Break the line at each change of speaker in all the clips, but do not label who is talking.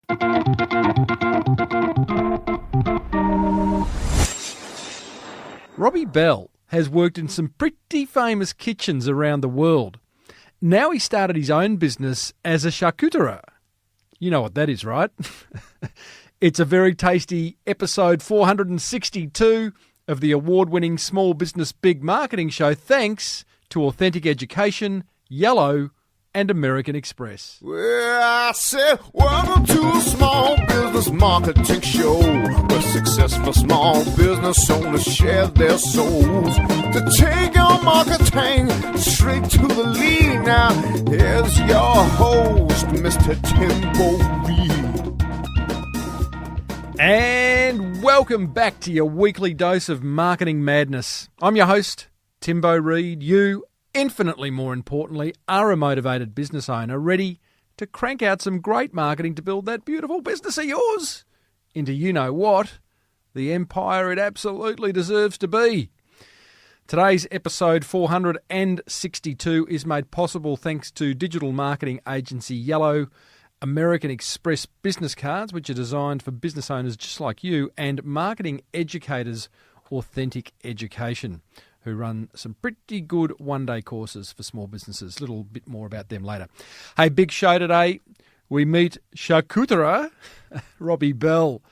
Robbie Bell has worked in some pretty famous kitchens around the world. Now he started his own business as a charcuterer. You know what that is, right? It's a very tasty episode 462 of the award-winning Small Business Big Marketing Show, thanks to Authentic Education, Yellow and American Express.
Well, I said, welcome to a small business marketing show where successful small business owners share their souls to take your marketing straight to the lead. Now, here's your host, Mr. Timbo Reed.
And welcome back to your weekly dose of marketing madness. I'm your host, Timbo Reed. You, infinitely more importantly, are a motivated business owner ready to crank out some great marketing to build that beautiful business of yours into you-know-what, the empire it absolutely deserves to be. Today's episode 462 is made possible thanks to digital marketing agency Yellow, American Express business cards, which are designed for business owners just like you, and marketing educators Authentic Education, who run some pretty good one-day courses for small businesses. A little bit more about them later. Hey, big show today. We meet Charkuhturer, Robbie Bell.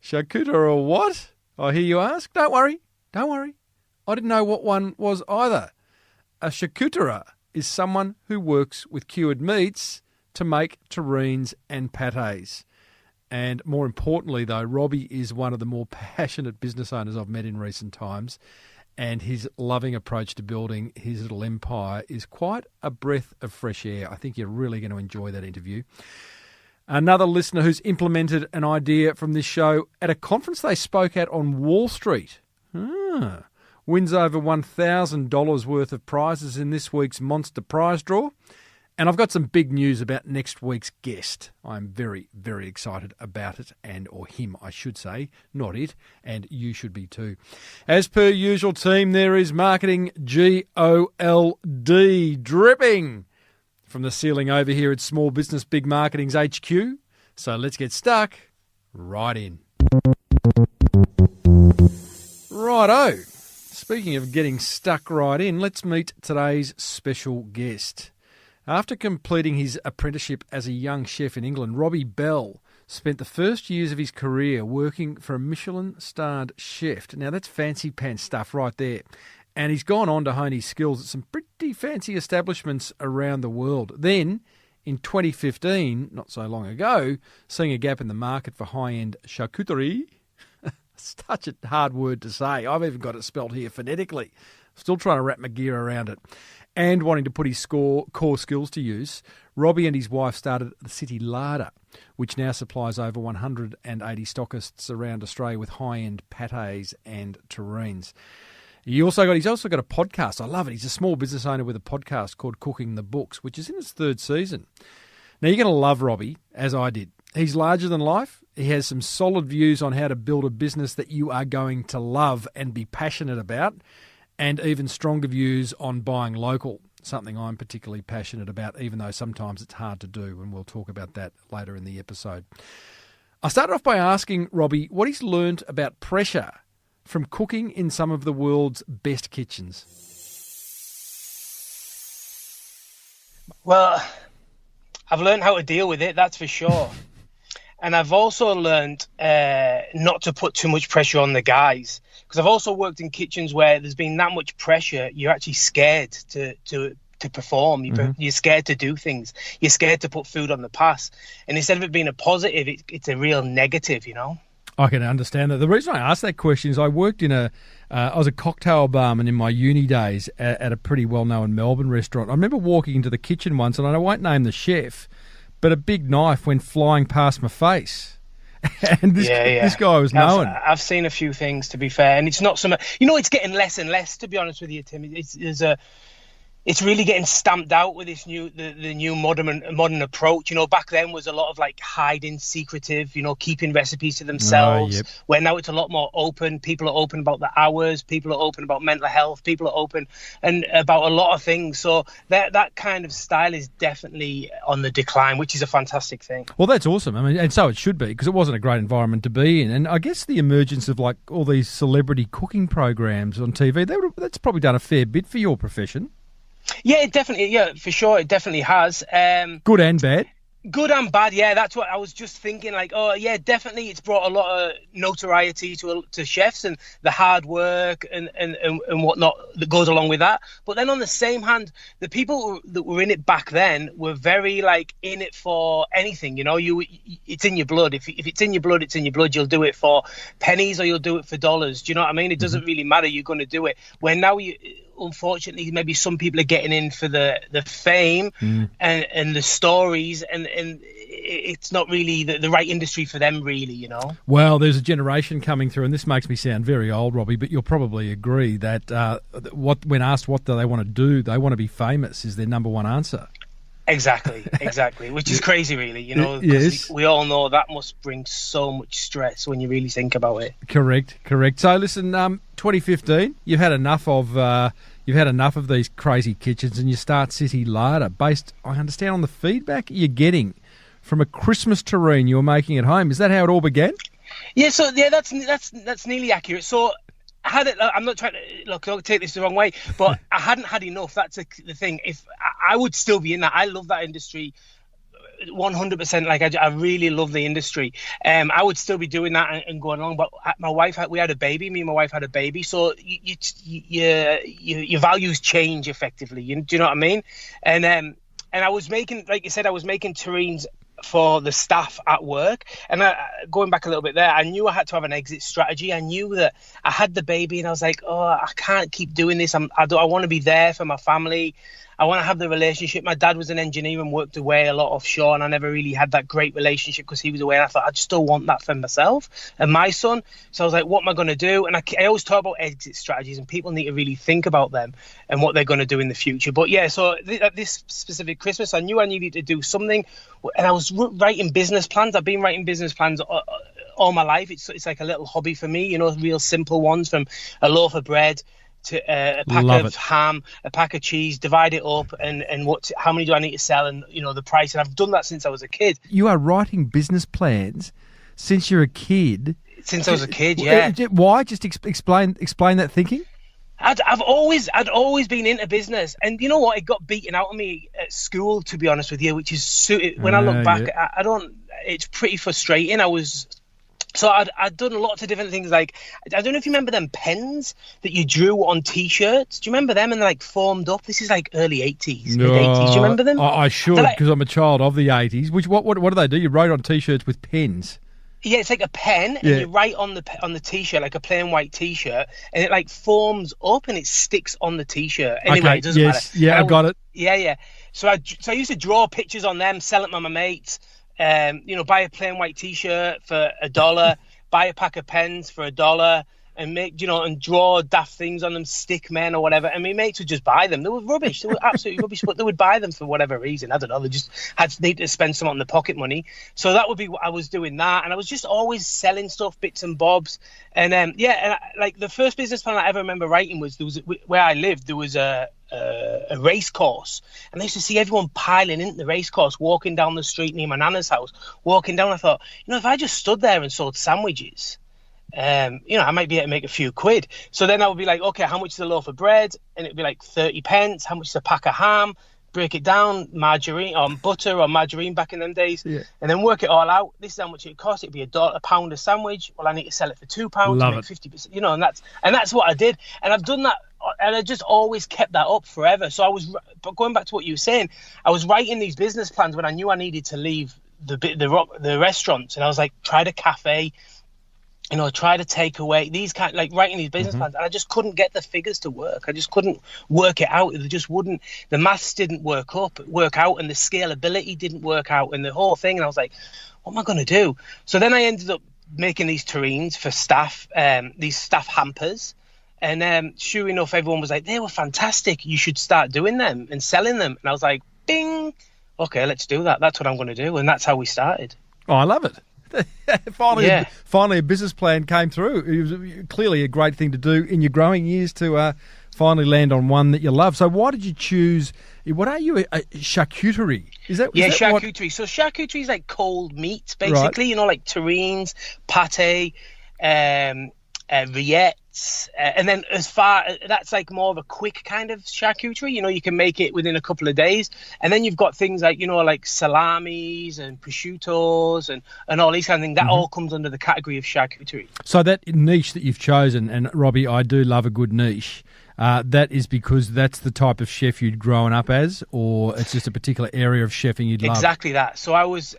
Charkuhturer what? I hear you ask. Don't worry. I didn't know what one was either. A charcuterer is someone who works with cured meats to make terrines and pâtés. And more importantly, though, Robbie is one of the more passionate business owners I've met in recent times. And his loving approach to building his little empire is quite a breath of fresh air. I think you're really going to enjoy that interview. Another listener who's implemented an idea from this show at a conference they spoke at on Wall Street. Wins over $1,000 worth of prizes in this week's Monster Prize Draw. And I've got some big news about next week's guest. I'm very, very excited about it, or him, I should say, not it, and you should be too. As per usual, team, there is marketing GOLD dripping from the ceiling over here at Small Business Big Marketing's HQ. So let's get stuck right in. Righto. Speaking of getting stuck right in, let's meet today's special guest. After completing his apprenticeship as a young chef in England, Robbie Bell spent the first years of his career working for a Michelin-starred chef. Now, that's fancy pants stuff right there. And he's gone on to hone his skills at some pretty fancy establishments around the world. Then, in 2015, not so long ago, seeing a gap in the market for high-end shar-ku-tuh-ree, such a hard word to say. I've even got it spelled here phonetically. Still trying to wrap my gear around it. And wanting to put his core skills to use, Robbie and his wife started the City Larder, which now supplies over 180 stockists around Australia with high-end pâtés and terrines. He's also got a podcast. I love it. He's a small business owner with a podcast called Cooking the Books, which is in its third season. Now, you're going to love Robbie, as I did. He's larger than life. He has some solid views on how to build a business that you are going to love and be passionate about, and even stronger views on buying local, something I'm particularly passionate about, even though sometimes it's hard to do, and we'll talk about that later in the episode. I started off by asking Robbie what he's learned about pressure from cooking in some of the world's best kitchens.
Well, I've learned how to deal with it, that's for sure. And I've also learned not to put too much pressure on the guys, because I've also worked in kitchens where there's been that much pressure, you're actually scared to perform. You're scared to do things. You're scared to put food on the pass. And instead of it being a positive, it's a real negative, you know?
I can understand that. The reason I asked that question is I worked in I was a cocktail barman in my uni days at a pretty well-known Melbourne restaurant. I remember walking into the kitchen once, and I won't name the chef, but a big knife went flying past my face. And this guy was known.
I've seen a few things, to be fair, and it's not so much. You know, it's getting less and less, to be honest with you, Tim. It's it's really getting stamped out with this the new modern approach. Back then was a lot of like hiding, secretive, keeping recipes to themselves.
Yep.
Where now it's a lot more open. People are open about the hours. People are open about mental health. People are open and about a lot of things. So that kind of style is definitely on the decline, which is a fantastic thing.
Well, that's awesome. I mean, and so it should be, because it wasn't a great environment to be in. And I guess the emergence of like all these celebrity cooking programs on TV, that's probably done a fair bit for your profession.
Yeah, for sure. It definitely has.
Good and bad.
Good and bad, yeah. That's what I was just thinking. Like, oh, yeah, definitely, it's brought a lot of notoriety to chefs and the hard work and whatnot that goes along with that. But then on the same hand, the people that were in it back then were very like in it for anything. It's in your blood. If it's in your blood, it's in your blood. You'll do it for pennies or you'll do it for dollars. Do you know what I mean? It doesn't really matter. You're going to do it. Where now unfortunately, maybe some people are getting in for the fame and the stories, and it's not really the right industry for them, really,
Well, there's a generation coming through, and this makes me sound very old, Robbie, but you'll probably agree that when asked what do they want to do, they want to be famous is their number one answer.
Exactly, which is crazy, really,
Yes.
We all know that must bring so much stress when you really think about it.
Correct. So listen, 2015, you've had enough of these crazy kitchens, and you start City Larder, based, I understand, on the feedback you're getting from a Christmas terrine you were making at home. Is that how it all began?
Yeah, so that's nearly accurate. So I'm not trying to don't take this the wrong way, but I hadn't had enough. That's the thing. If I would still be in that, I love that industry 100%. Like I really love the industry. I would still be doing that and going along. But my wife, we had a baby. Me and my wife had a baby. So your values change effectively. Do you know what I mean? And I was making, like you said, terrines for the staff at work. And going back a little bit there, I knew I had to have an exit strategy. I knew that I had the baby, and I was like, oh, I can't keep doing this. I want to be there for my family. I want to have the relationship. My dad was an engineer and worked away a lot offshore, and I never really had that great relationship because he was away. And I thought, I still want that for myself and my son. So I was like, what am I going to do? And I always talk about exit strategies, and people need to really think about them and what they're going to do in the future. But yeah, so at this specific Christmas, I knew I needed to do something, and I was writing business plans. I've been writing business plans all my life. It's like a little hobby for me, real simple ones, from a loaf of bread to a pack of ham, a pack of cheese, divide it up, and how many do I need to sell, and the price. And I've done that since I was a kid.
You are writing business plans since you're a kid.
Since I was a kid, yeah.
Why? Just explain that thinking.
I'd always been into business, and you know what? It got beaten out of me at school, to be honest with you, which is when I look back, yeah. I don't. It's pretty frustrating. I'd done lots of different things. Like, I don't know if you remember them pens that you drew on T-shirts. Do you remember them? And they're like formed up. This is like early 80s, mid 80s. Do you remember them?
I should, because I'm a child of the 80s. What do they do? You write on T-shirts with pens.
Yeah, it's like a pen, and you write on the T-shirt, like a plain white T-shirt, and it like forms up and it sticks on the T-shirt. Anyway, It doesn't matter.
Yeah, I've got it.
Yeah. So I used to draw pictures on them, sell it to my mates. Buy a plain white T-shirt for $1, buy a pack of pens for $1, and make, and draw daft things on them, stick men or whatever. And my mates would just buy them. They were rubbish. They were absolutely rubbish, but they would buy them for whatever reason. I don't know. They just needed to spend some on the pocket money. So that would be what I was doing that. And I was just always selling stuff, bits and bobs. And like the first business plan I ever remember writing was where I lived, there was a race course, and I used to see everyone piling into the race course, walking down the street near my nana's house. Walking down, I thought, if I just stood there and sold sandwiches, I might be able to make a few quid. So then I would be like, okay, how much is a loaf of bread? And it'd be like 30 pence. How much is a pack of ham? Break it down, margarine or butter or margarine back in them days, and then work it all out. This is how much it costs. It'd be a pound a sandwich. Well, I need to sell it for £2 to make 50%. And that's what I did. And I've done that, and I just always kept that up forever. So but going back to what you were saying, I was writing these business plans when I knew I needed to leave the restaurants, and I was like, try the cafe. Try to take away these kind, like writing these business plans, and I just couldn't get the figures to work. I just couldn't work it out. It just wouldn't. The maths didn't work out, and the scalability didn't work out, and the whole thing. And I was like, what am I going to do? So then I ended up making these terrines for staff, these staff hampers. And sure enough, everyone was like, they were fantastic. You should start doing them and selling them. And I was like, bing. Okay, let's do that. That's what I'm going to do. And that's how we started.
Oh, I love it. Finally, a business plan came through. It was clearly a great thing to do in your growing years to finally land on one that you love. So why did you choose, what are you, a charcuterie? Is that
charcuterie. So charcuterie is like cold meats, basically,
right.
Like terrines, pate, rillettes. And then that's like more of a quick kind of charcuterie. You can make it within a couple of days. And then you've got things like, like salamis and prosciuttos and all these kind of things. That all comes under the category of charcuterie.
So that niche that you've chosen, and Robbie, I do love a good niche. That is because that's the type of chef you'd grown up as, or it's just a particular area of chefing you'd love?
Exactly that. So I was...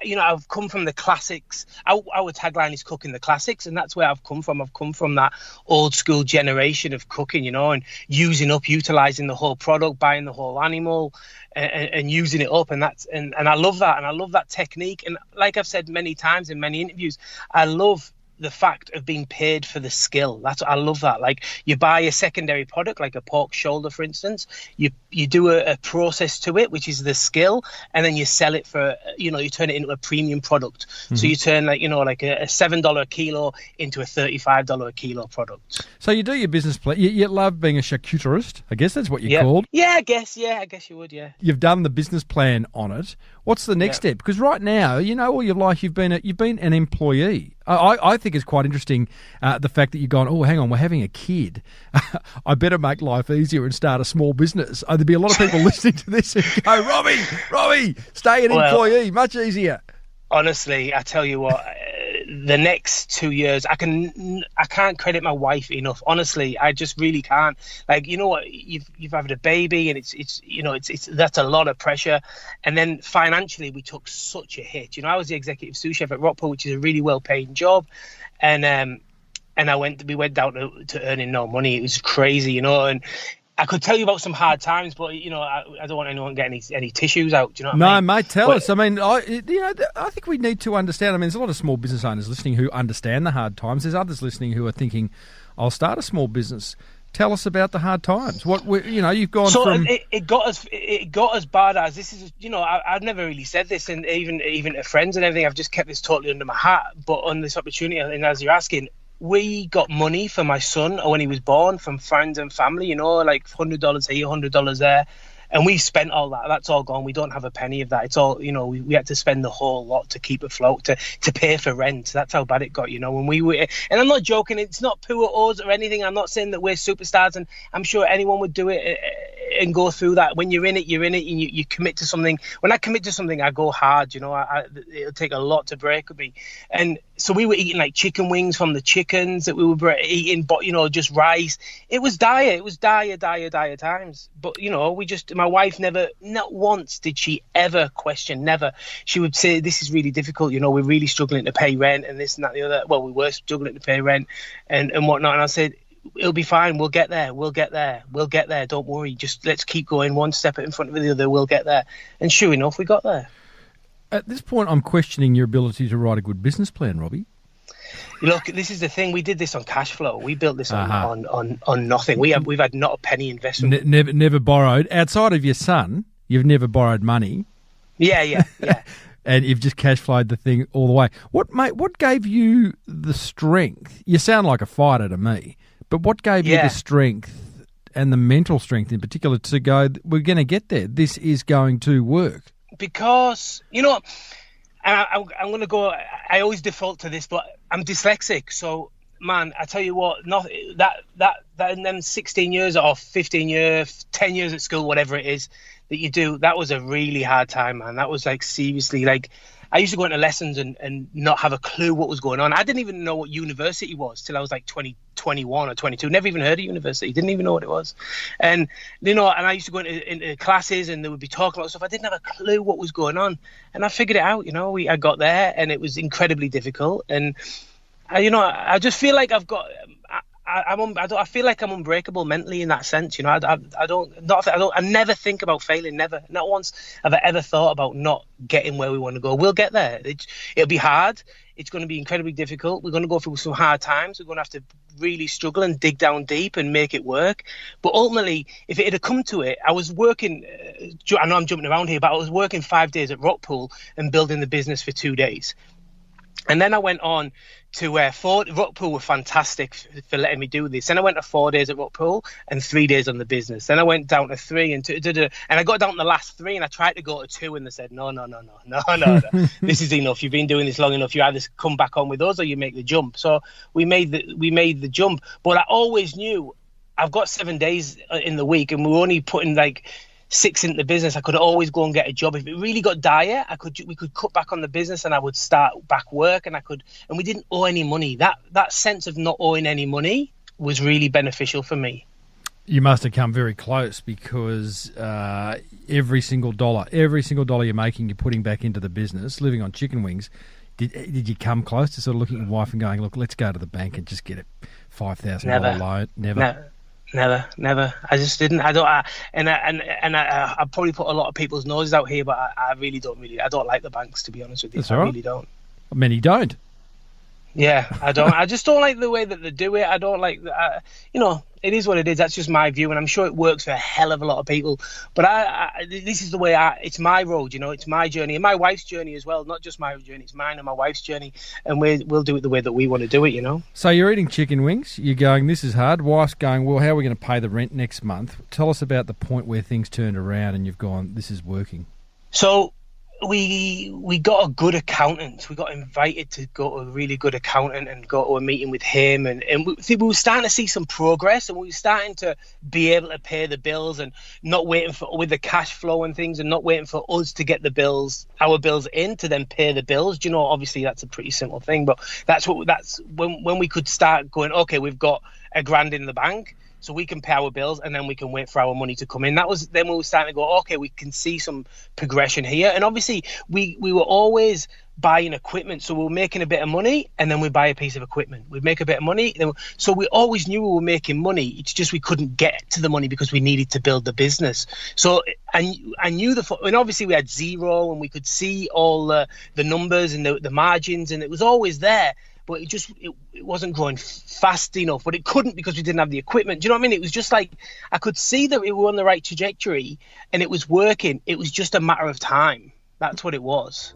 I've come from the classics. Our tagline is cooking the classics, and that's where I've come from. I've come from that old school generation of cooking, and utilising the whole product, buying the whole animal, and using it up, and I love that, and I love that technique. And like I've said many times in many interviews, I love the fact of being paid for the skill. I love that. Like, you buy a secondary product, like a pork shoulder, for instance, you do a process to it, which is the skill, and then you sell it for, you turn it into a premium product. So you turn like a $7 a kilo into a $35 a kilo product.
So you do your business plan. You love being a charcuterist. I guess that's what you're called.
Yeah, I guess you would, yeah.
You've done the business plan on it. What's the next step? Because right now, all your life you've been an employee. I think it's quite interesting, the fact that you've gone, oh, hang on, we're having a kid. I better make life easier and start a small business. There'd be a lot of people listening to this and go, Robbie, stay an employee, much easier.
Honestly, I tell you what, the next 2 years, I can't credit my wife enough. Honestly, I just really can't. Like, what, you've had a baby, and it's that's a lot of pressure. And then financially, we took such a hit. I was the executive sous chef at Rockpool, which is a really well-paying job, and we went down to earning no money. It was crazy, and I could tell you about some hard times, but I don't want anyone to get any tissues out. Do you know what I mean?
No, mate, tell us. I mean, I think we need to understand. I mean, there's a lot of small business owners listening who understand the hard times. There's others listening who are thinking, "I'll start a small business." Tell us about the hard times. You've gone from.
It got as bad as this is. I've never really said this, and even to friends and everything, I've just kept this totally under my hat. But on this opportunity, and as you're asking, we got money for my son when he was born from friends and family, like $100 here, $100 there. And we've spent all that. That's all gone. We don't have a penny of that. It's all, we had to spend the whole lot to keep afloat, to pay for rent. That's how bad it got, when we were, and I'm not joking. It's not poor us or anything. I'm not saying that we're superstars, and I'm sure anyone would do it and go through that. When you're in it, and you commit to something. When I commit to something, I go hard, it'll take a lot to break me. And so we were eating like chicken wings from the chickens that we were eating, but, just rice. It was dire. It was dire times. But, my wife not once did she ever question, never. She would say, this is really difficult. We're really struggling to pay rent and this and that, the other. Well, we were struggling to pay rent and whatnot. And I said, it'll be fine. We'll get there. Don't worry. Just let's keep going one step in front of the other. We'll get there. And sure enough, we got there.
At this point, I'm questioning your ability to write a good business plan, Robbie.
Look, this is the thing. We did this on cash flow. We built this on nothing. We've had not a penny investment.
Never borrowed. Outside of your son, you've never borrowed money.
Yeah.
And you've just cash flowed the thing all the way. What gave you the strength? You sound like a fighter to me. But what gave you the strength and the mental strength in particular to go, we're going to get there. This is going to work. Because, and I'm going to go, I always default to this, but I'm dyslexic. So, man, I tell you what, that in them 16 years or 15 years, 10 years at school, whatever it is that you do, that was a really hard time, man. That was like, seriously, like, I used to go into lessons and not have a clue what was going on. I didn't even know what university was till I was like 21 or 22. Never even heard of university. Didn't even know what it was. And, and I used to go into classes and they would be talking about stuff. I didn't have a clue what was going on. And I figured it out, I got there and it was incredibly difficult. And, I just feel like
I feel like I'm unbreakable mentally in that sense. You know, I never think about failing. Never, not once have I ever thought about not getting where we want to go. We'll get there. It'll be hard. It's going to be incredibly difficult. We're going to go through some hard times. We're going to have to really struggle and dig down deep and make it work. But ultimately, if it had come to it, I was working, I know I'm jumping around here, but I was working 5 days at Rockpool and building the business for 2 days. And then I went on to Rockpool were fantastic for letting me do this. Then I went to 4 days at Rockpool and 3 days on the business. Then I went down to 3 and I got down to the last 3 and I tried to go to 2 and they said, no. This is enough. You've been doing this long enough. You either come back on with us or you make the jump. So we made the jump. But I always knew I've got 7 days in the week and we're only putting like 6 into the business. I could always go and get a job. If it really got dire, we could cut back on the business and I would start back work and we didn't owe any money. That sense of not owing any money was really beneficial for me.
You must have come very close because every single dollar you're making, you're putting back into the business, living on chicken wings. Did you come close to sort of looking at your wife and going, look, let's go to the bank and just get a $5,000 loan?
Never. I just didn't. I probably put a lot of people's noses out here, but I really don't. I don't like the banks, to be honest with you.
That's all right.
I really don't.
Many don't.
Yeah, I don't. I just don't like the way that they do it. I don't like that. It is what it is. That's just my view, and I'm sure it works for a hell of a lot of people. But this is the way it's my road. It's my journey and my wife's journey as well. Not just my journey; it's mine and my wife's journey, and we'll do it the way that we want to do it.
So you're eating chicken wings. You're going, this is hard. Wife's going, well, how are we going to pay the rent next month? Tell us about the point where things turned around and you've gone, this is working.
So we got a good accountant. We got invited to go to a really good accountant and go to a meeting with him. And we were starting to see some progress and we were starting to be able to pay the bills and not waiting with the cash flow and things and not waiting for us to get our bills in to then pay the bills. Obviously that's a pretty simple thing, but that's when we could start going, okay, we've got $1,000 in the bank. So we can pay our bills and then we can wait for our money to come in. That was then we were starting to go, okay, we can see some progression here. And obviously we were always buying equipment. So we were making a bit of money and then we'd buy a piece of equipment. We'd make a bit of money. So we always knew we were making money. It's just we couldn't get to the money because we needed to build the business. So I knew and obviously we had zero and we could see all the numbers and the margins and it was always there. But it wasn't growing fast enough, but it couldn't because we didn't have the equipment. Do you know what I mean? It was just like I could see that we were on the right trajectory and it was working. It was just a matter of time. That's what it was.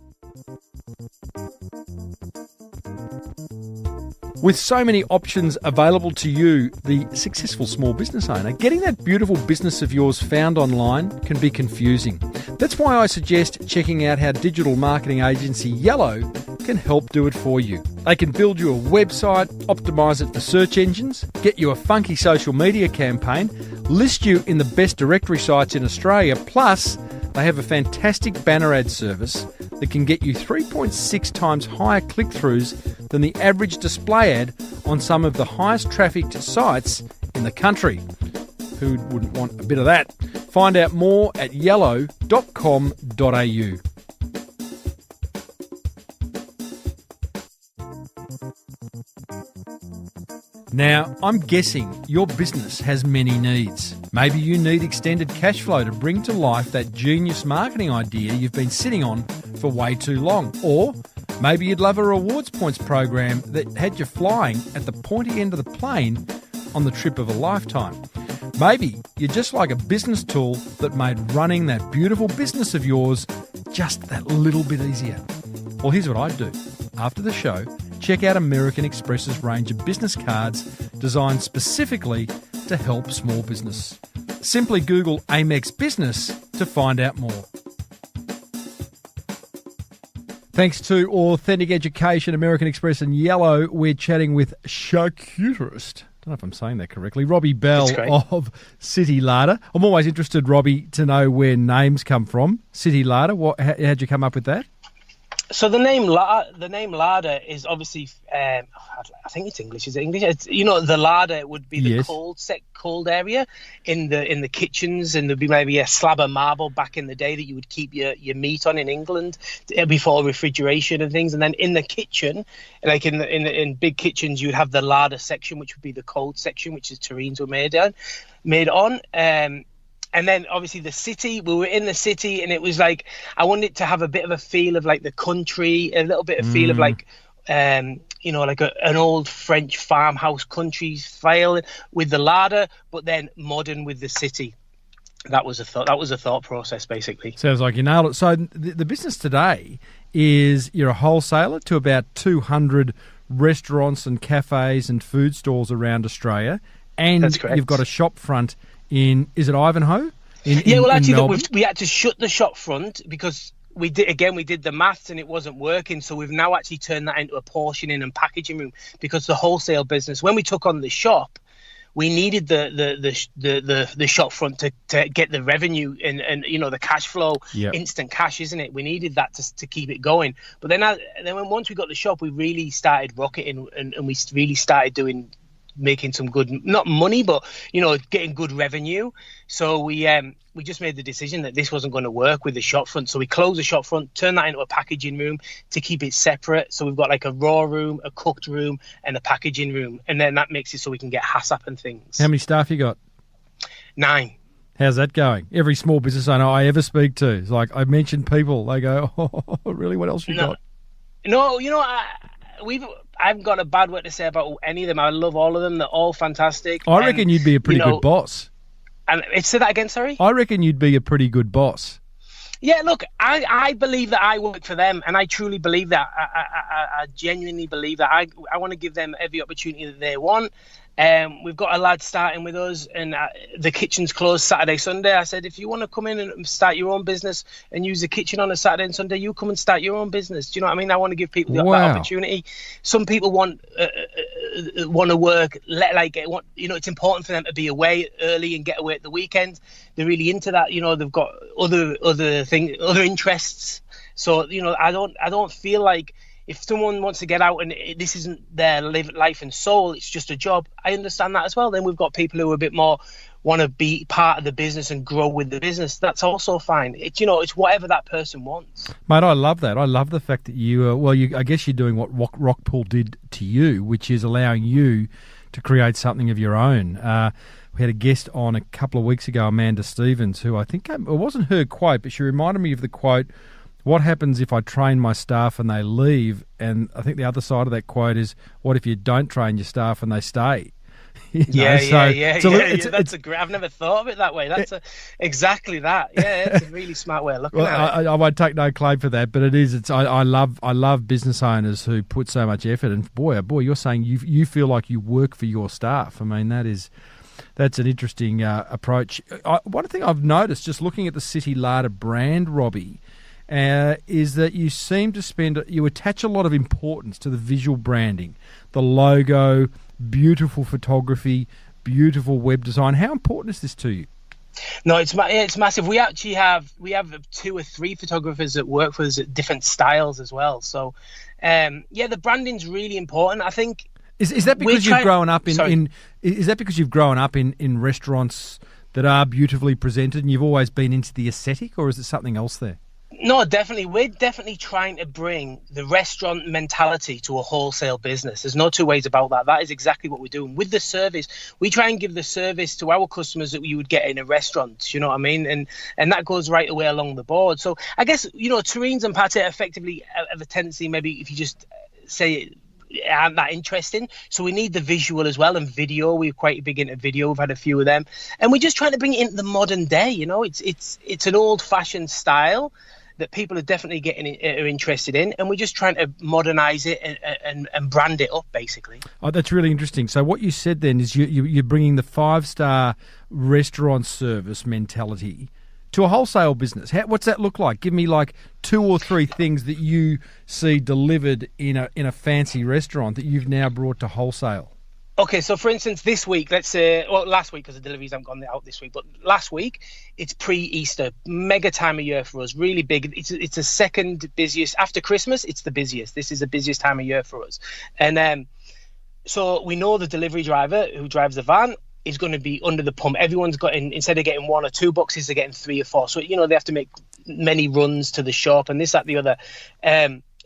With so many options available to you, the successful small business owner, getting that beautiful business of yours found online can be confusing. That's why I suggest checking out how digital marketing agency Yellow can help do it for you. They can build you a website, optimise it for search engines, get you a funky social media campaign, list you in the best directory sites in Australia, plus they have a fantastic banner ad service that can get you 3.6 times higher click-throughs than the average display ad on some of the highest trafficked sites in the country. Who wouldn't want a bit of that? Find out more at yellow.com.au. Now, I'm guessing your business has many needs. Maybe you need extended cash flow to bring to life that genius marketing idea you've been sitting on for way too long. Or maybe you'd love a rewards points program that had you flying at the pointy end of the plane on the trip of a lifetime. Maybe you'd just like a business tool that made running that beautiful business of yours just that little bit easier. Well, here's what I'd do. After the show, check out American Express's range of business cards designed specifically to help small business. Simply Google Amex Business to find out more. Thanks to Authentic Education, American Express and Yellow, we're chatting with Charkuhturer. I don't know if I'm saying that correctly. Robbie Bell of City Larder. I'm always interested, Robbie, to know where names come from. City Larder, how'd you come up with that?
So the name larder is obviously I think it's English. Is it English? The larder would be the
Yes.
cold area in the kitchens, and there'd be maybe a slab of marble back in the day that you would keep your meat on in England before refrigeration and things. And then in the kitchen, like in big kitchens, you'd have the larder section, which would be the cold section, which is terrines were made on. And then obviously the city, we were in the city, and it was like, I wanted it to have a bit of a feel of like the country, a little bit of feel of like, like an old French farmhouse country feel with the larder, but then modern with the city. That was a thought process, basically.
Sounds like you nailed it. So the business today is you're a wholesaler to about 200 restaurants and cafes and food stalls around Australia. And
That's correct.
You've got a shop front in, is it Ivanhoe?
Actually, we had to shut the shop front because we did the maths and it wasn't working. So we've now actually turned that into a portioning and packaging room, because the wholesale business, when we took on the shop, we needed the shop front to get the revenue and the cash flow, instant cash, isn't it? We needed that to keep it going. But then once we got the shop, we really started rocketing and we really started making some good, not money, but getting good revenue. So we just made the decision that this wasn't going to work with the shop front. So we closed the shop front, turned that into a packaging room to keep it separate. So we've got like a raw room, a cooked room, and a packaging room, and then that makes it so we can get HACCP and things.
How many staff you got?
9.
How's that going? Every small business owner I ever speak to, it's like I mention people, they go, "Oh, really? What else you got?"
No, I haven't got a bad word to say about any of them. I love all of them. They're all fantastic.
I reckon you'd be a pretty good boss.
And say that again, sorry?
I reckon you'd be a pretty good boss.
Yeah, look, I believe that I work for them, and I truly believe that. I genuinely believe that. I want to give them every opportunity that they want. We've got a lad starting with us, and the kitchen's closed Saturday, Sunday. I said, if you want to come in and start your own business and use the kitchen on a Saturday and Sunday, you come and start your own business. Do you know what I mean? I want to give people that opportunity. Some people want to work, it's important for them to be away early and get away at the weekend. They're really into that. They've got other interests. So, I don't feel like, if someone wants to get out and this isn't their life and soul, it's just a job, I understand that as well. Then we've got people who are a bit more want to be part of the business and grow with the business. That's also fine. It's whatever that person wants. Mate,
I love that. I love the fact that I guess you're doing what Rockpool did to you, which is allowing you to create something of your own. We had a guest on a couple of weeks ago, Amanda Stevens, who I think, it wasn't her quote, but she reminded me of the quote, "What happens if I train my staff and they leave?" And I think the other side of that quote is, "What if you don't train your staff and they stay?"
I've never thought of it that way. That's exactly that. Yeah, it's a really smart way of looking at it.
I won't take no claim for that, but it is. I love business owners who put so much effort. And boy, you're saying you feel like you work for your staff. I mean, that's an interesting approach. One thing I've noticed just looking at the City Larder brand, Robbie, is that you attach a lot of importance to the visual branding, the logo, beautiful photography, beautiful web design. How important is this to you?
No, it's massive. We actually have 2 or 3 photographers that work for us at different styles as well. So, the branding's really important. I think.
Is that because you've grown up Is that because you've grown up in restaurants that are beautifully presented and you've always been into the aesthetic, or is it something else there?
No, definitely. We're definitely trying to bring the restaurant mentality to a wholesale business. There's no two ways about that. That is exactly what we're doing. With the service, we try and give the service to our customers that you would get in a restaurant, you know what I mean? And that goes right away along the board. So I guess, terrines and pate effectively have a tendency, maybe if you just say it, aren't that interesting. So we need the visual as well, and video. We're quite big into video. We've had a few of them. And we're just trying to bring it into the modern day, It's an old-fashioned style that people are definitely are interested in, and we're just trying to modernise it and brand it up, basically.
Oh, that's really interesting. So what you said then is you're bringing the 5-star restaurant service mentality to a wholesale business. What's that look like? Give me like 2 or 3 things that you see delivered in a fancy restaurant that you've now brought to wholesale.
Okay, so for instance, this week, let's say, well, last week, because the deliveries haven't gone out this week, but last week, it's pre-Easter, mega time of year for us, really big. It's the second busiest, after Christmas, it's the busiest. This is the busiest time of year for us. And so we know the delivery driver who drives the van is going to be under the pump. Everyone's got, instead of getting 1 or 2 boxes, they're getting 3 or 4. So, they have to make many runs to the shop and this, that, the other.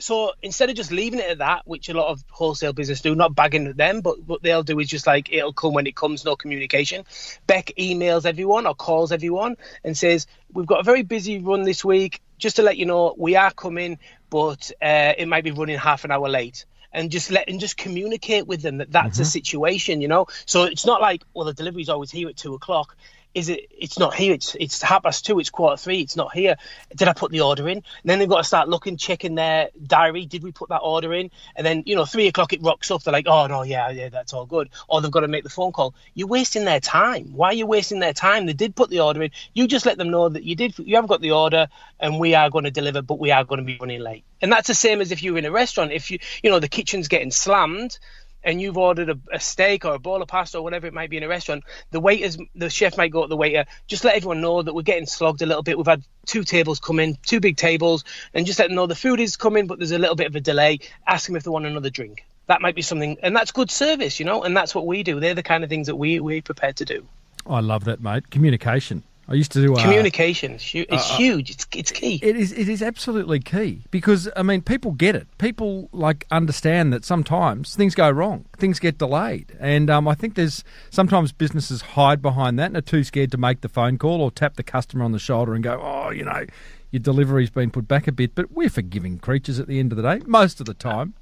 So instead of just leaving it at that, which a lot of wholesale business do, not bagging them, but what they'll do is just like, it'll come when it comes, no communication. Beck emails everyone or calls everyone and says, we've got a very busy run this week. Just to let you know, we are coming, but it might be running half an hour late. And just communicate with them that that's a situation, So it's not like, well, the delivery's always here at 2:00. It's not here. It's 2:30. It's 2:45. It's not here. Did I put the order in? And then they've got to start looking, checking their diary. Did we put that order in? And then 3:00 it rocks up. They're like, oh no, yeah, that's all good. Or they've got to make the phone call. You're wasting their time. Why are you wasting their time? They did put the order in. You just let them know that you have got the order, and we are going to deliver, but we are going to be running late. And that's the same as if you're in a restaurant. If the kitchen's getting slammed, and you've ordered a steak or a bowl of pasta or whatever it might be in a restaurant, the chef might go to the waiter, just let everyone know that we're getting slogged a little bit. We've had 2 tables come in, 2 big tables, and just let them know the food is coming, but there's a little bit of a delay. Ask them if they want another drink. That might be something, and that's good service, and that's what we do. They're the kind of things that we're prepared to do.
I love that, mate. Communication. I used to do
communication. It's huge. It's key.
It is absolutely key because people get it. People understand that sometimes things go wrong, things get delayed, and I think there's sometimes businesses hide behind that and are too scared to make the phone call or tap the customer on the shoulder and go, oh, your delivery's been put back a bit. But we're forgiving creatures at the end of the day, most of the time.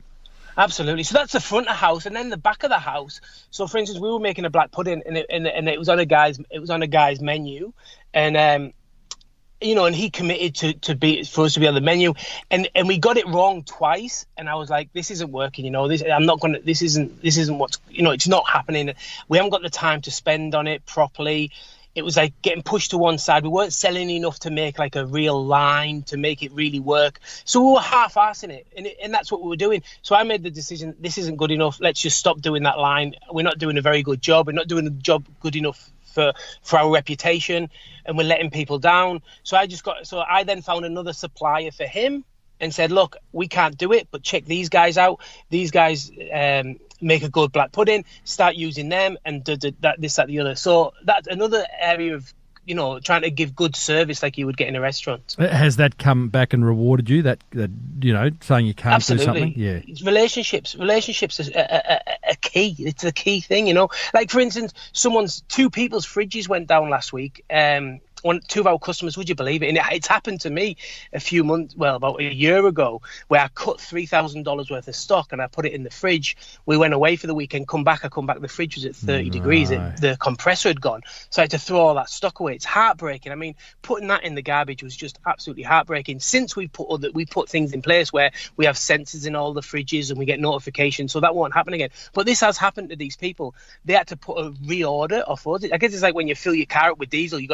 Absolutely. So that's the front of the house, and then the back of the house. So, for instance, we were making a black pudding, and it was on a guy's menu, and and he committed for us to be on the menu, and we got it wrong twice, and I was like, this isn't working. This isn't what's it's not happening. We haven't got the time to spend on it properly. It was like getting pushed to one side. We weren't selling enough to make like a real line to make it really work. So we were half-assing it, and that's what we were doing. So I made the decision, this isn't good enough. Let's just stop doing that line. We're not doing a very good job. We're not doing the job good enough for our reputation, and we're letting people down. So I then found another supplier for him and said, look, we can't do it, but check these guys out. These guys make a good black pudding, start using them, and this, that, the other. So that's another area of, trying to give good service like you would get in a restaurant.
Has that come back and rewarded you, that saying you can't
Absolutely.
do something? Yeah.
It's relationships is a key. It's a key thing, Like, for instance, 2 people's fridges went down last week. 2 of our customers, would you believe it? And it's happened to me about a year ago, where I cut $3,000 worth of stock and I put it in the fridge. We went away for the weekend, I come back, the fridge was at 30 degrees. The compressor had gone. So I had to throw all that stock away. It's heartbreaking. Putting that in the garbage was just absolutely heartbreaking. Since we put things in place where we have sensors in all the fridges and we get notifications, so that won't happen again. But this has happened to these people. They had to put a reorder off orders. I guess it's like when you fill your car up with diesel, you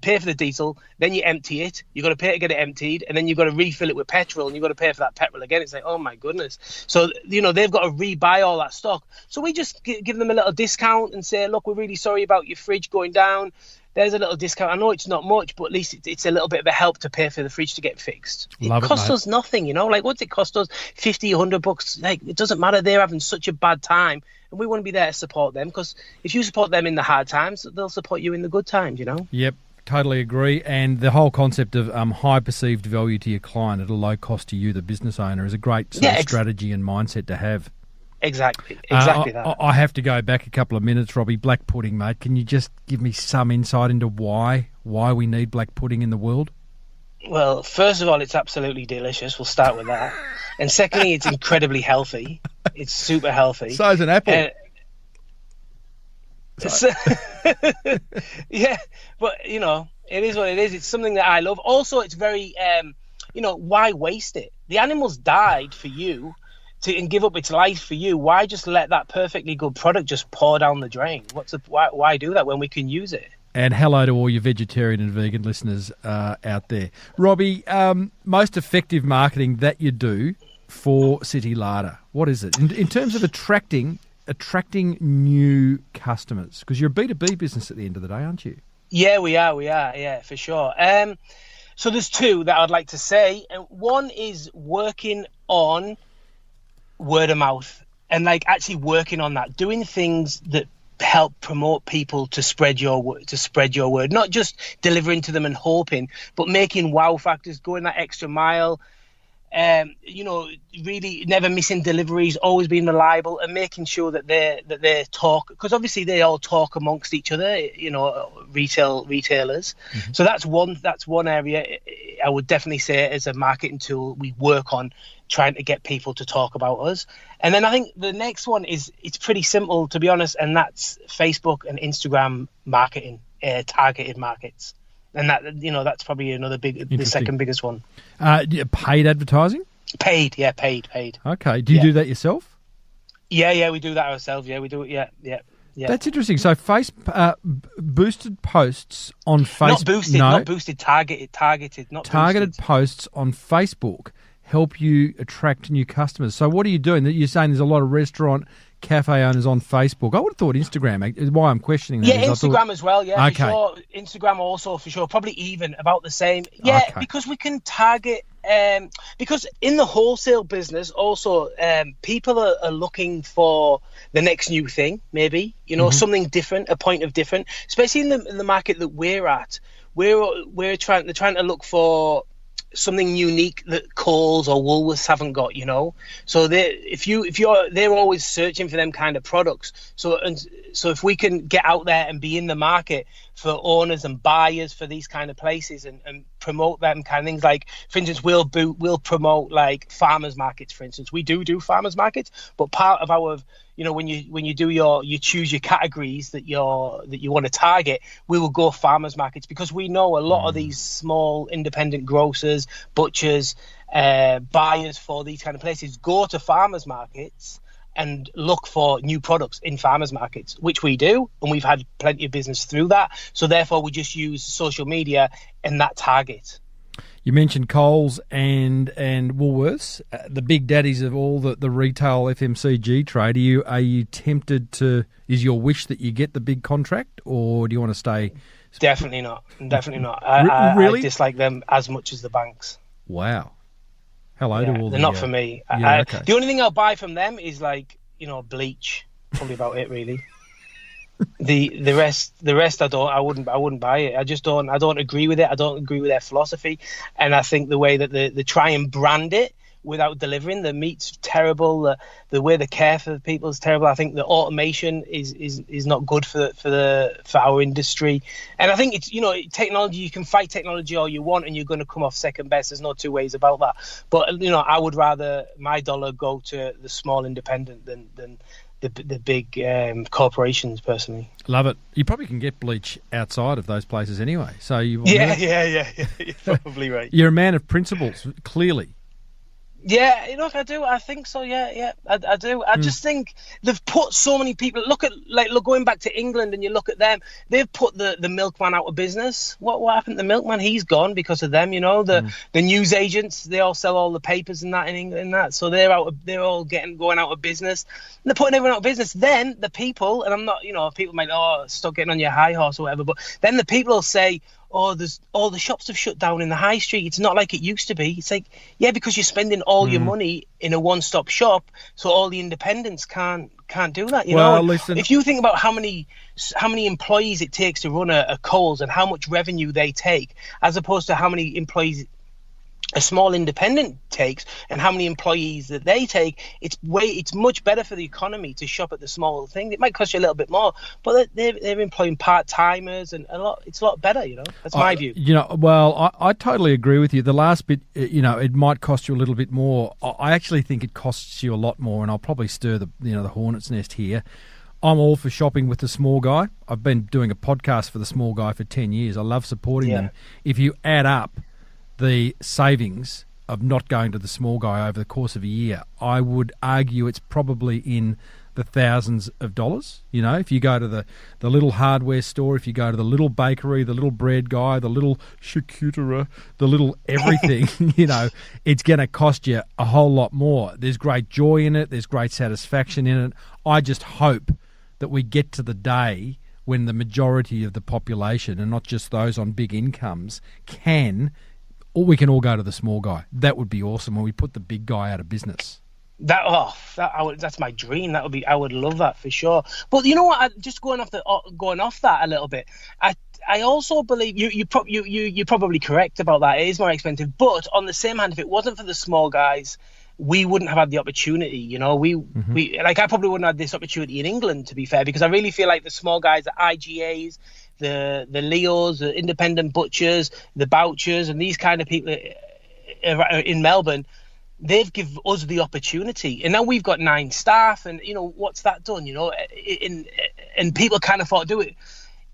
pay for the diesel, then you empty it, you've got to pay to get it emptied, and then you've got to refill it with petrol, and you've got to pay for that petrol again. It's like, oh my goodness. So they've got to rebuy all that stock. So we just give them a little discount and say, look, we're really sorry about your fridge going down. There's a little discount. I know it's not much, but at least it's a little bit of a help to pay for the fridge to get fixed. It costs us nothing, like what's it cost us? $50, $100? Like, it doesn't matter. They're having such a bad time, and we want to be there to support them, because if you support them in the hard times, they'll support you in the good times,
Yep. Totally agree. And the whole concept of high perceived value to your client at a low cost to you, the business owner, is a great strategy and mindset to have.
Exactly that.
I have to go back a couple of minutes, Robbie. Black pudding, mate. Can you just give me some insight into why we need black pudding in the world?
Well, first of all, it's absolutely delicious. We'll start with that. And secondly, it's incredibly healthy. It's super healthy.
So is an apple.
Yeah, but it is what it is. It's something that I love. Also, it's very why waste it? The animal's died for you and give up its life for you. Why just let that perfectly good product just pour down the drain? Why do that when we can use it?
And hello to all your vegetarian and vegan listeners out there. Robbie, most effective marketing that you do for City Larder, what is it in terms of attracting attracting new customers? Because you're a B2B business at the end of the day, aren't you?
Yeah, we are. Yeah, for sure. So there's two that I'd like to say. One is working on word of mouth and like actually working on that, doing things that help promote people to spread your word, not just delivering to them and hoping, but making wow factors, going that extra mile. Really never missing deliveries, always being reliable, and making sure that they talk, because obviously they all talk amongst each other, retailers. Mm-hmm. So that's one area I would definitely say as a marketing tool we work on, trying to get people to talk about us. And then I think the next one it's pretty simple, to be honest, and that's Facebook and Instagram marketing, targeted markets. And that's probably the second biggest one.
Paid advertising?
Paid.
Okay. Do you do that yourself?
Yeah, we do that ourselves. Yeah, we do it. Yeah.
That's interesting. So, boosted posts on Facebook.
Not boosted, targeted.
Targeted posts on Facebook help you attract new customers. So, what are you doing? You're saying there's a lot of restaurant, cafe owners on Facebook. I would have thought Instagram is why I'm questioning that.
Yeah, Instagram as well. Yeah, okay. For sure. Instagram also, for sure. Probably even about the same. Yeah, okay. Because we can target. Because in the wholesale business, also, people are looking for the next new thing, maybe, something different, a point of different. Especially in the market that we're at, they're trying to look for something unique that Coles or Woolworths haven't got, So they're always searching for them kind of products. So if we can get out there and be in the market for owners and buyers for these kind of places and promote them kind of things, like, for instance, we'll promote like farmers markets. For instance, we do farmers markets, but part of our, when you do you choose your categories that you want to target, we will go farmers markets, because we know a lot of these small independent grocers, butchers, buyers for these kind of places go to farmers markets and look for new products in farmers markets, which we do, and we've had plenty of business through that. So therefore we just use social media and that target.
You mentioned Coles and Woolworths, the big daddies of all the retail FMCG trade. Are you tempted to? Is your wish that you get the big contract, or do you want to stay?
Definitely not. Really? I dislike them as much as the banks.
Wow. Hello to all.
They're not for me. Okay. The only thing I'll buy from them is bleach. Probably about it, really. The rest I wouldn't buy it. I don't agree with it. I don't agree with their philosophy, and I think the way that they try and brand it without delivering, the meat's terrible. The way they care for the people is terrible. I think the automation is not good for our industry, and I think it's technology. You can fight technology all you want, and you're going to come off second best. There's no two ways about that. But I would rather my dollar go to the small independent than the big corporations, personally.
Love it. You probably can get bleach outside of those places anyway. So you
yeah. You're probably right.
You're a man of principles, clearly.
Yeah, I do. I think so. Yeah. I do. I just think they've put so many people. Look, going back to England, and you look at them. They've put the milkman out of business. What happened to the milkman? He's gone because of them. The news agents. They all sell all the papers and that in England. And that, so they're all going out of business. And they're putting everyone out of business. Then the people, and I'm not. People might stop getting on your high horse or whatever. But then the people will say, all the shops have shut down in the high street. It's not like it used to be. It's like, yeah, because you're spending all your money in a one-stop shop, so all the independents can't do that.
Listen,
if you think about how many employees it takes to run a Coles and how much revenue they take, as opposed to how many employees a small independent takes and how many employees that they take, it's much better for the economy to shop at the small thing. It might cost you a little bit more, but they're employing part-timers and it's a lot better, That's my view.
I totally agree with you. The last bit, it might cost you a little bit more. I actually think it costs you a lot more, and I'll probably stir the hornet's nest here. I'm all for shopping with the small guy. I've been doing a podcast for the small guy for 10 years. I love supporting them. If you add up the savings of not going to the small guy over the course of a year, I would argue it's probably in the thousands of dollars. You know, if you go to the little hardware store, if you go to the little bakery, the little bread guy, the little shar-ku-tuh-ree, the little everything, you know, it's going to cost you a whole lot more. There's great joy in it. There's great satisfaction in it. I just hope that we get to the day when the majority of the population, and not just those on big incomes, we can all go to the small guy. That would be awesome when we put the big guy out of business.
That's my dream. I would love that for sure. But you know what? Just going off that a little bit. I also believe you're probably correct about that. It is more expensive. But on the same hand, if it wasn't for the small guys, we wouldn't have had the opportunity. You know, I probably wouldn't have had this opportunity in England, to be fair, because I really feel like the small guys, the IGAs, the Leos, the independent butchers, the Bouchers, and these kind of people in Melbourne, they've given us the opportunity, and now we've got 9 staff, and you know what's that done? You know, and people can't afford to do it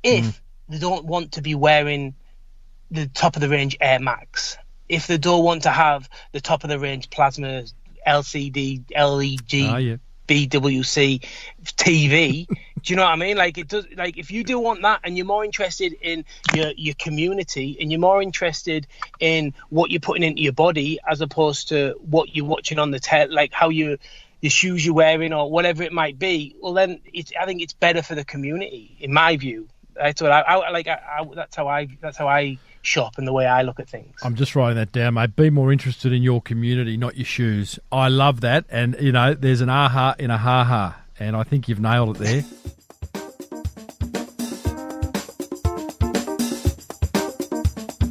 if they don't want to be wearing the top of the range Air Max, if they don't want to have the top of the range plasma LCD, LED, BWC TV. Do you know what I mean? Like it does. Like if you do want that, and you're more interested in your community, and you're more interested in what you're putting into your body as opposed to what you're watching on the like how the shoes you're wearing or whatever it might be. Well, then I think it's better for the community, in my view. That's what I like. That's how I shop and the way I look at things.
I'm just writing that down, mate. Be more interested in your community, not your shoes. I love that. And, you know, there's an aha in a ha-ha, and I think you've nailed it there.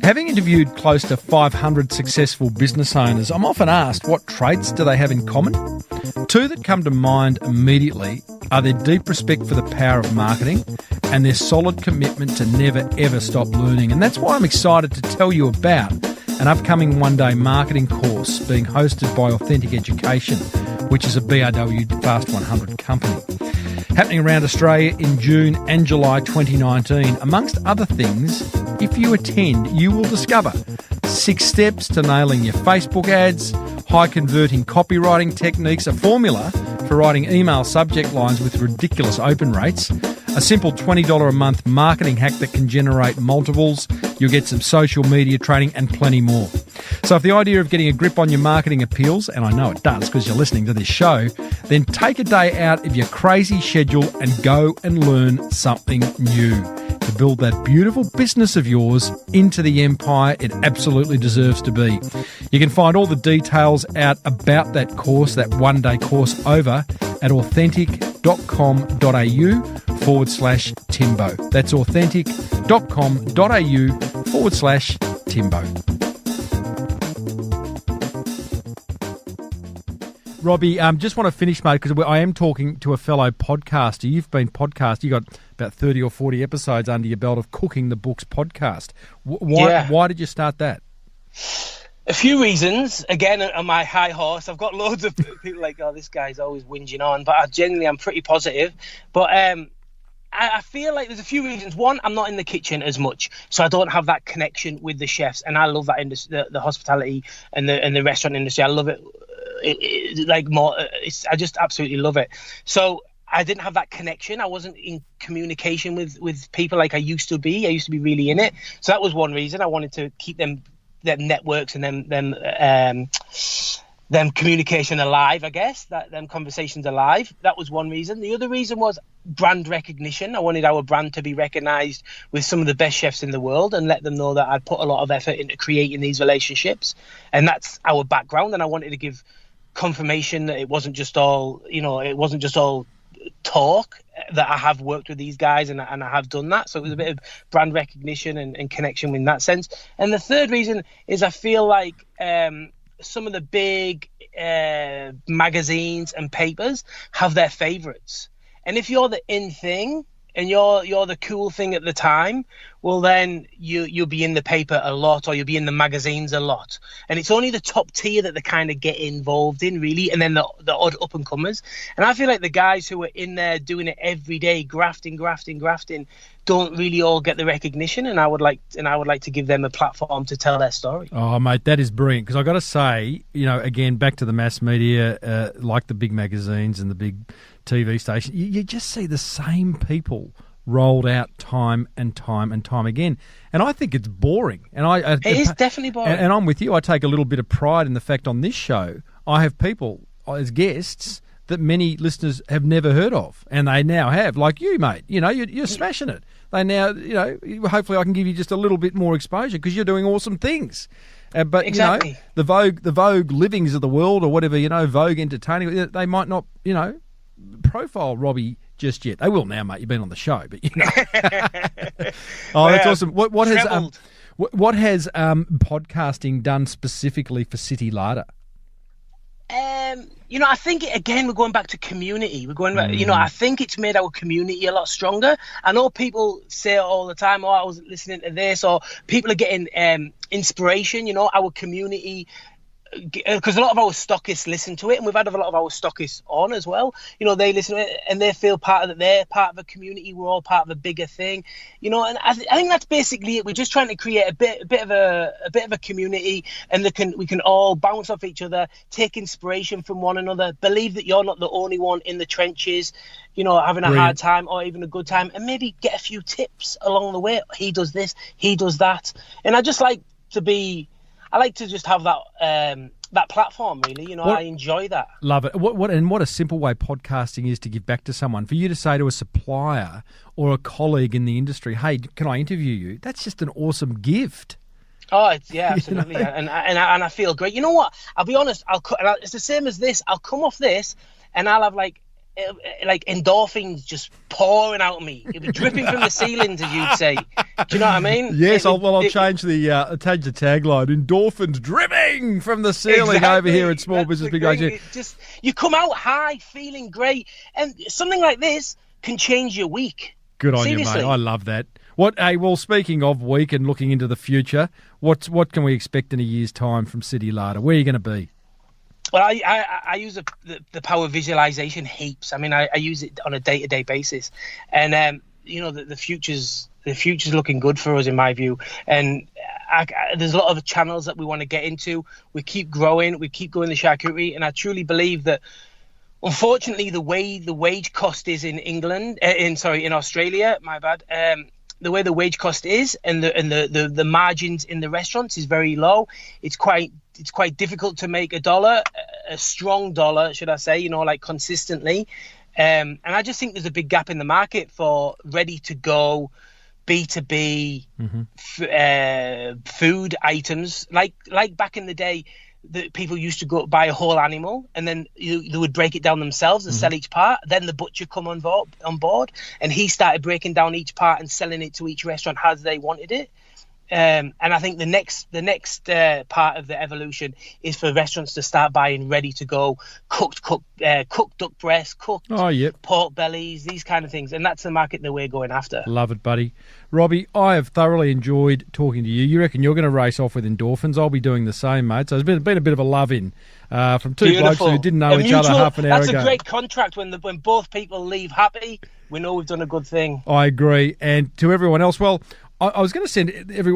Having interviewed close to 500 successful business owners, I'm often asked what traits do they have in common? 2 that come to mind immediately are their deep respect for the power of marketing and their solid commitment to never, ever stop learning. And that's why I'm excited to tell you about an upcoming one-day marketing course being hosted by Authentic Education, which is a BRW Fast 100 company. Happening around Australia in June and July 2019. Amongst other things, if you attend, you will discover 6 steps to nailing your Facebook ads, high-converting copywriting techniques, a formula for writing email subject lines with ridiculous open rates, a simple $20 a month marketing hack that can generate multiples. You'll get some social media training and plenty more. So if the idea of getting a grip on your marketing appeals, and I know it does because you're listening to this show, then take a day out of your crazy schedule and go and learn something new to build that beautiful business of yours into the empire it absolutely deserves to be. You can find all the details out about that course, that one-day course, over at authentic.com.au/Timbo. That's authentic.com.au/Timbo. Robbie, just want to finish, mate, because I am talking to a fellow podcaster. You've been podcasting. You got about 30 or 40 episodes under your belt of Cooking the Books podcast. Why did you start that?
A few reasons. Again, on my high horse, I've got loads of people like, oh, this guy's always whinging on, but I'm pretty positive. But I feel like there's a few reasons. One, I'm not in the kitchen as much, so I don't have that connection with the chefs, and I love that industry, the hospitality and the restaurant industry. I love it. I just absolutely love it. So I didn't have that connection. I wasn't in communication with people like I used to be. I used to be really in it. So that was one reason. I wanted to keep them networks and them communication alive, I guess, them conversations alive. That was one reason. The other reason was brand recognition. I wanted our brand to be recognized with some of the best chefs in the world and let them know that I'd put a lot of effort into creating these relationships. And that's our background. And I wanted to give confirmation that it wasn't just all talk, that I have worked with these guys and I have done that. So it was a bit of brand recognition and connection in that sense. And the third reason is I feel like some of the big magazines and papers have their favorites. And if you're the in thing and you're the cool thing at the time, well, then you'll be in the paper a lot, or you'll be in the magazines a lot. And it's only the top tier that they kind of get involved in, really, and then the odd up-and-comers. And I feel like the guys who are in there doing it every day, grafting, don't really all get the recognition, and I would like to give them a platform to tell their story.
Oh, mate, that is brilliant, because I got to say, again, back to the mass media, like the big magazines and the big TV stations, you just see the same people rolled out time and time again. And I think it's boring. And it
is definitely boring.
And I'm with you. I take a little bit of pride in the fact on this show, I have people as guests that many listeners have never heard of, and they now have, like you, mate. You're smashing it. They now, hopefully I can give you just a little bit more exposure because you're doing awesome things. But,
exactly.
The Vogue livings of the world, or whatever, Vogue entertaining, they might not, profile Robbie just yet. They will now, mate. You've been on the show, but Oh, that's awesome. What has podcasting done specifically for City Larder?
I think again we're going back to community. We're going back, I think it's made our community a lot stronger. I know people say it all the time, I was listening to this, or people are getting inspiration, our community, because a lot of our stockists listen to it, and we've had a lot of our stockists on as well. They listen to it and they feel they're part of a community. We're all part of a bigger thing, and I think that's basically it. We're just trying to create a bit of a community, and we can all bounce off each other, take inspiration from one another, believe that you're not the only one in the trenches, having a hard time or even a good time, and maybe get a few tips along the way. He does this, he does that, and I like to just have that platform, really. I enjoy that.
Love it. What a simple way podcasting is to give back to someone. For you to say to a supplier or a colleague in the industry, "Hey, can I interview you?" That's just an awesome gift.
Oh, yeah, absolutely. And I feel great. You know what? I'll be honest. It's the same as this. I'll come off this, and I'll have like endorphins just pouring out of me. It'll be dripping from the ceilings, as you'd say. Do you know what I mean?
Yes, I'll change the tagline. Endorphins dripping from the ceiling over here at Small Business Big Idea.
You come out high, feeling great, and something like this can change your week.
Good on
Seriously.
you, mate. I love that. Speaking of week and looking into the future, what can we expect in a year's time from City Larder? Where are you going to be?
Well, I use the power visualization heaps. I mean, I use it on a day-to-day basis, and the future's looking good for us in my view. And there's a lot of channels that we want to get into. We keep growing. We keep going the charcuterie, and I truly believe that. Unfortunately, the way the wage cost is in Australia, my bad. The way the wage cost is and the margins in the restaurants is very low. It's quite difficult to make a strong dollar, should I say, consistently. And I just think there's a big gap in the market for ready to go B2B food items. Like back in the day, that people used to go buy a whole animal, and then they would break it down themselves and sell each part. Then the butcher come on board, and he started breaking down each part and selling it to each restaurant as they wanted it. And I think the next part of the evolution is for restaurants to start buying ready to go cooked duck breasts, cooked pork bellies, these kind of things, and that's the market that we're going after. Love
it, buddy. Robbie, I have thoroughly enjoyed talking to you. You reckon you're going to race off with endorphins? I'll be doing the same, mate. So there's been a bit of a love-in from two blokes who didn't know each other half an hour ago.
That's a great contract when both people leave happy. We know we've done a good thing.
I agree. And to everyone else, well, I was going to send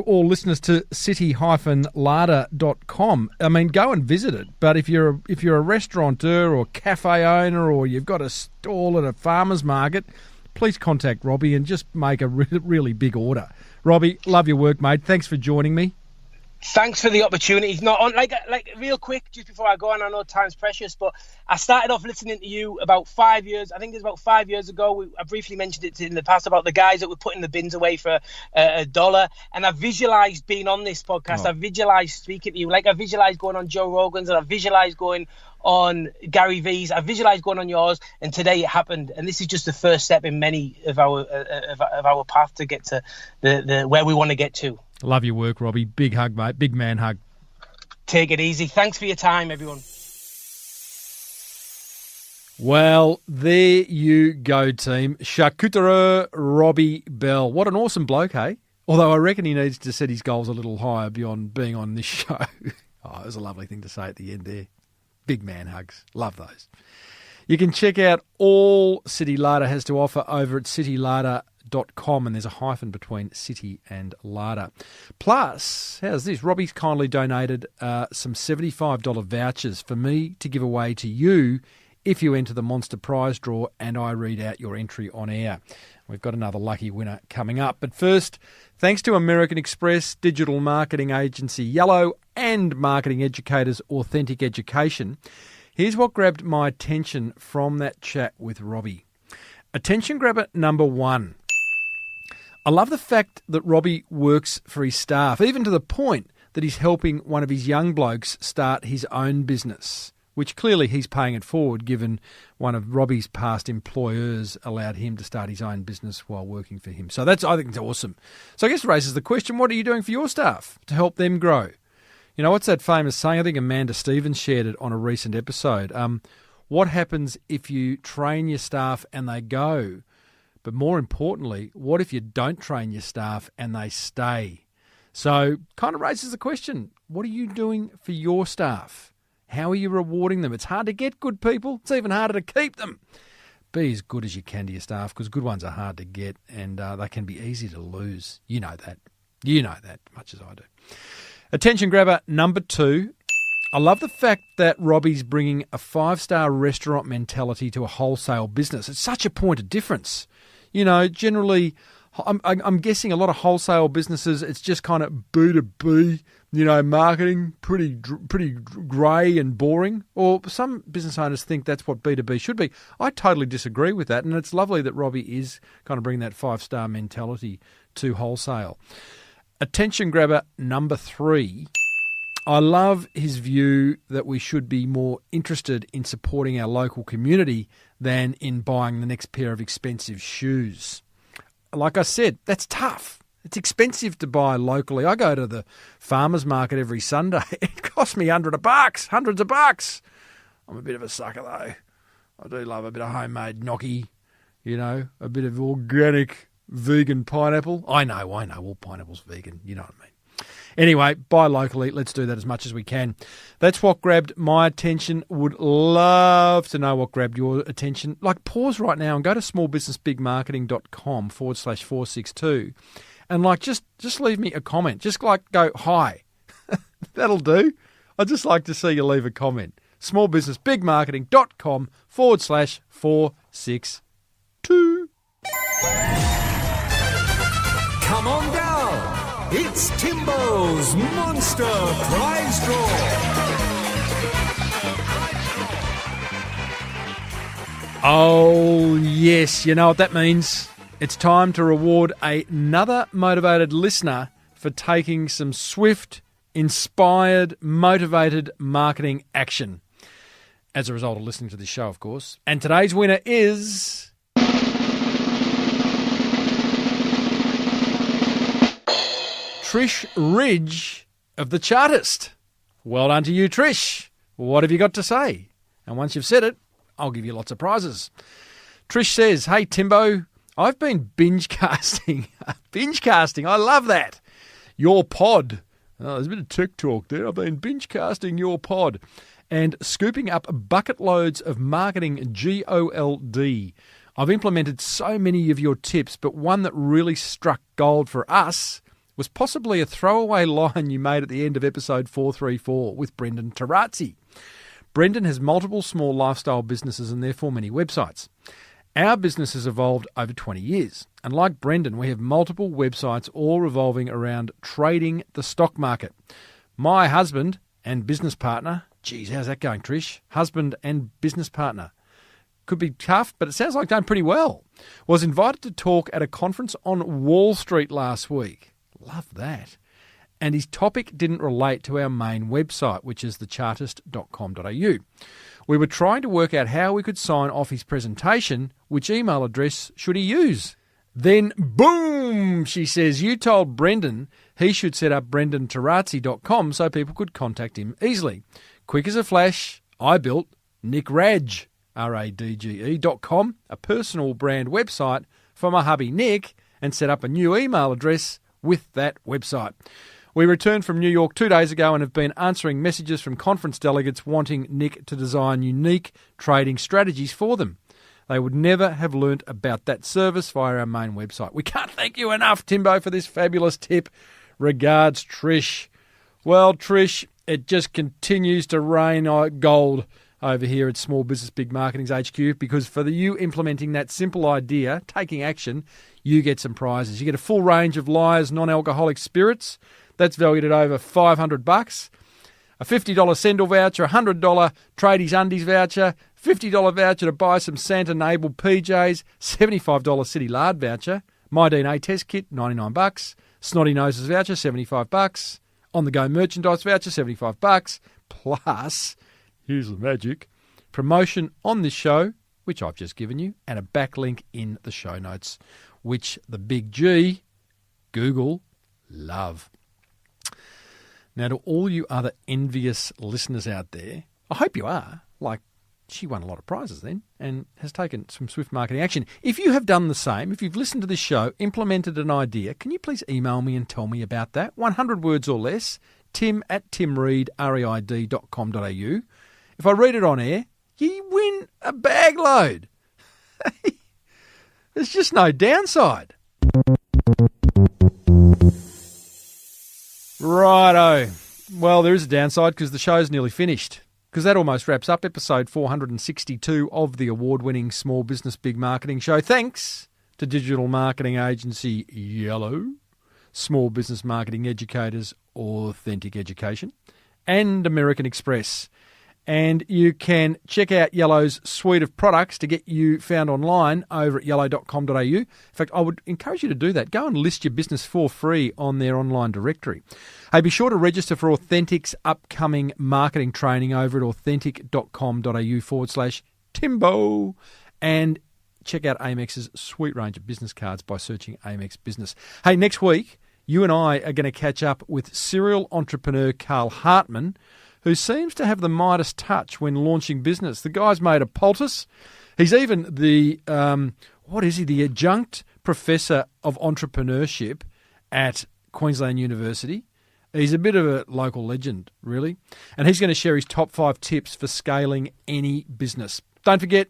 all listeners to city-larder.com. I mean, go and visit it. But if you're a restaurateur or cafe owner, or you've got a stall at a farmer's market, please contact Robbie and just make a really big order. Robbie, love your work, mate. Thanks for joining me.
Thanks for the opportunity. Like real quick, just before I go on, I know time's precious, but I started off listening to you about 5 years. I think it was about 5 years ago. I briefly mentioned it in the past about the guys that were putting the bins away for $1. And I visualized being on this podcast. I visualized speaking to you. Like I visualized going on Joe Rogan's, and I visualized going on Gary V's. I visualized going on yours, and today it happened. And this is just the first step in many of our path to get to the where we want to get to.
Love your work, Robbie. Big hug, mate. Big man hug.
Take it easy. Thanks for your time, everyone.
Well, there you go, team. Charkuhturer, Robbie Bell. What an awesome bloke, hey? Although I reckon he needs to set his goals a little higher beyond being on this show. Oh, it was a lovely thing to say at the end there. Big man hugs. Love those. You can check out all City Larder has to offer over at citylarder.com, and there's a hyphen between City and Larder. Plus, how's this? Robbie's kindly donated some $75 vouchers for me to give away to you if you enter the Monster Prize draw and I read out your entry on air. We've got another lucky winner coming up. But first, thanks to American Express, digital marketing agency Yellow, and marketing educators Authentic Education, here's what grabbed my attention from that chat with Robbie. Attention grabber number 1. I love the fact that Robbie works for his staff, even to the point that he's helping one of his young blokes start his own business, which clearly he's paying it forward given one of Robbie's past employers allowed him to start his own business while working for him. So I think it's awesome. So I guess it raises the question, what are you doing for your staff to help them grow? You know, what's that famous saying? I think Amanda Stevens shared it on a recent episode. What happens if you train your staff and they go? But more importantly, what if you don't train your staff and they stay? So kind of raises the question, what are you doing for your staff? How are you rewarding them? It's hard to get good people. It's even harder to keep them. Be as good as you can to your staff, because good ones are hard to get and they can be easy to lose. You know that. You know that much as I do. Attention grabber number 2. I love the fact that Robbie's bringing a 5-star restaurant mentality to a wholesale business. It's such a point of difference. You know, generally, I'm guessing a lot of wholesale businesses, it's just kind of B2B, you know, marketing, pretty grey and boring. Or some business owners think that's what B2B should be. I totally disagree with that, and it's lovely that Robbie is kind of bringing that 5-star mentality to wholesale. Attention grabber number 3. I love his view that we should be more interested in supporting our local community than in buying the next pair of expensive shoes. Like I said, that's tough. It's expensive to buy locally. I go to the farmers market every Sunday. It costs me hundreds of bucks. I'm a bit of a sucker though. I do love a bit of homemade gnocchi, you know, a bit of organic vegan pineapple. I know, all pineapple's vegan, you know what I mean. Anyway, buy locally. Let's do that as much as we can. That's what grabbed my attention. Would love to know what grabbed your attention. Like, pause right now and go to smallbusinessbigmarketing.com/462 and like just leave me a comment. Just like go, hi. That'll do. I'd just like to see you leave a comment. smallbusinessbigmarketing.com/462.
Come on down. It's Timbo's Monster Prize Draw.
Oh, yes. You know what that means. It's time to reward another motivated listener for taking some swift, inspired, motivated marketing action. As a result of listening to this show, of course. And today's winner is Trish Ridge of the Chartist. Well done to you, Trish. What have you got to say? And once you've said it, I'll give you lots of prizes. Trish says, hey, Timbo, I've been binge casting. Binge casting, I love that. Your pod. Oh, there's a bit of tech talk there. I've been binge casting your pod and scooping up bucket loads of marketing GOLD. I've implemented so many of your tips, but one that really struck gold for us was possibly a throwaway line you made at the end of episode 434 with Brendan Tarazzi. Brendan has multiple small lifestyle businesses and therefore many websites. Our business has evolved over 20 years, and like Brendan, we have multiple websites all revolving around trading the stock market. My husband and business partner, geez, how's that going, Trish? Husband and business partner. Could be tough, but it sounds like done pretty well. Was invited to talk at a conference on Wall Street last week. Love that. And his topic didn't relate to our main website, which is thechartist.com.au. We were trying to work out how we could sign off his presentation. Which email address should he use? Then, boom, she says, you told Brendan he should set up brendantarazzi.com so people could contact him easily. Quick as a flash, I built NickRadge, RADGE.com, a personal brand website for my hubby Nick, and set up a new email address with that website. We returned from New York 2 days ago and have been answering messages from conference delegates wanting Nick to design unique trading strategies for them. They would never have learnt about that service via our main website. We can't thank you enough, Timbo, for this fabulous tip. Regards, Trish. Well, Trish, it just continues to rain gold over here at Small Business Big Marketing's HQ, because for you implementing that simple idea, taking action, you get some prizes. You get a full range of Lyre's non-alcoholic spirits. That's valued at over $500. A $50 Sendle voucher, a $100 Tradies Undies voucher, $50 voucher to buy some Santa-enabled PJs, $75 City Larder voucher, My DNA test kit, $99, Snotty Noses voucher, $75, on-the-go merchandise voucher, $75, plus, here's the magic, promotion on this show, which I've just given you, and a backlink in the show notes, which the big G, Google, love. Now, to all you other envious listeners out there, I hope you are. Like, she won a lot of prizes then and has taken some swift marketing action. If you have done the same, if you've listened to this show, implemented an idea, can you please email me and tell me about that? 100 words or less, tim@timreid.com.au. If I read it on air, you win a bag load. There's just no downside. Righto. Well, there is a downside because the show's nearly finished. Because that almost wraps up episode 462 of the award-winning Small Business Big Marketing Show. Thanks to digital marketing agency Yellow, Small Business Marketing Educators, Authentic Education, and American Express. And you can check out Yellow's suite of products to get you found online over at yellow.com.au. In fact, I would encourage you to do that. Go and list your business for free on their online directory. Hey, be sure to register for Authentic's upcoming marketing training over at authentic.com.au/Timbo. And check out Amex's sweet range of business cards by searching Amex Business. Hey, next week, you and I are going to catch up with serial entrepreneur Carl Hartman, who seems to have the Midas touch when launching business. The guy's made a poultice. He's even the, the adjunct professor of entrepreneurship at Queensland University. He's a bit of a local legend, really. And he's going to share his top 5 tips for scaling any business. Don't forget,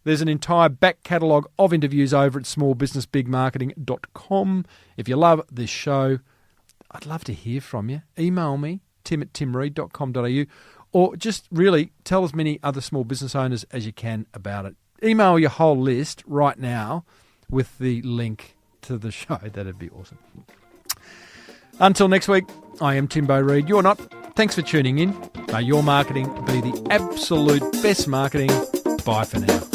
there's an entire back catalogue of interviews over at smallbusinessbigmarketing.com. If you love this show, I'd love to hear from you. Email me, tim@timreid.com.au, or just really tell as many other small business owners as you can about it. Email your whole list right now with the link to the show. That'd be awesome. Until next week, I am Timbo Reid. You're not. Thanks for tuning in. May your marketing be the absolute best marketing. Bye for now.